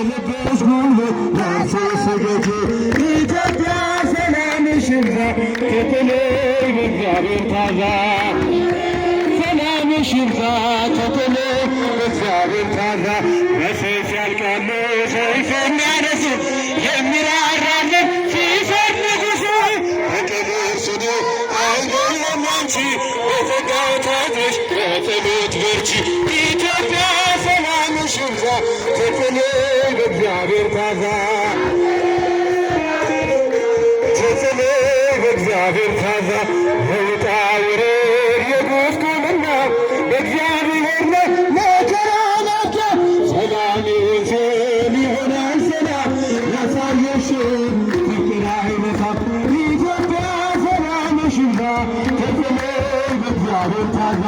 በልብሽ ጉልበት ለእርሱ ስገጂ። ኢትዮጵያ ሰላምሽ ይብዛ ተተለይ በእግዚአብሔር ታዛ። ሰላምሽ ይብዛ ተተለይ በእግዚአብሔር ታዛ። በሰይፍ ያልቃሉ ሰይፍ የሚያነሱ የሚራራልን ሲፈር ንጉሡ በክብር ስዱ አይደለም አንቺ በጸጋው ታዝሽ በጸሎት በርቺ። ኢትዮጵያ ሰላምሽ ይብዛ ተተለይ በእግዚአብሔር ታዛ። ተተለይ በእግዚአብሔር ታዛ። በውጣ ውረድ የጉስቁልና በእግዚአብሔር ነው መከራ ናቸው። ሰላም ይሁን ስል ይሆናል ሰላም ያሳየሽ ፍቅር አይመጣም። ኢትዮጵያ ሰላምሽ ይብዛ ተተለይ በእግዚአብሔር ታዛ።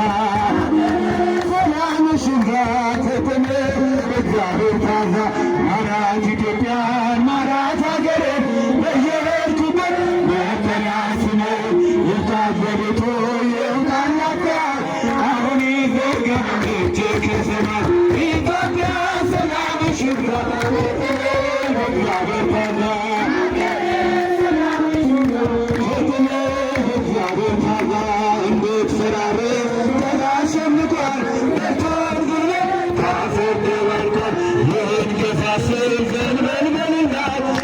ሰላምሽ ይብዛ ተተለይ በእግዚአብሔር ታዛ። ማራት ኢትዮጵያን ማራት ሀገሬን በየሄድኩበት መጠሪያ ስሜ ይብዛት በቤቱ ይውጣላት አሁን ይዘርጋ እጄ ከሰማይ። ኢትዮጵያ ሰላምሽ ይብዛ ተተለይ በእግዚአብሔር ታዛ። ተተለይ በእግዚአብሔር ታዛ። እንድትፈራረስ ተላሸምቷል በጦር ጉልበት ከአፈር ደባልቋል። ይህን ገፋስል ዘንበልበልና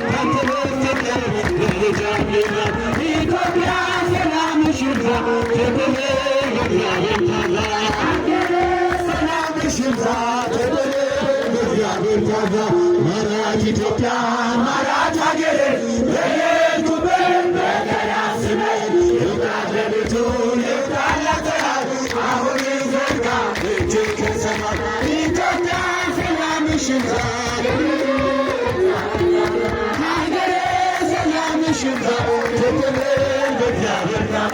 ካንተ በስተቀር በልጅ አምልናት። ኢትዮጵያ ሰላምሽ ይብዛ ተተለይ በእግዚአብሔር ታዛ። ሰላምሽ ይብዛ ተተለይ በእግዚአብሔር ታዛ። ማራት ኢትዮጵያ ማራት ሀገሬ በየሄድኩበት መከራ ስሜን ይውጣት በቤቱ ይውጣላት አሁን ይዘርጋ እጅ ከሰማይ። ኢትዮጵያ ሰላምሽ ይብዛ ሀገሬ ሰላምሽ ይብዛ ተተለይ በእግዚአብሔር ታዛ።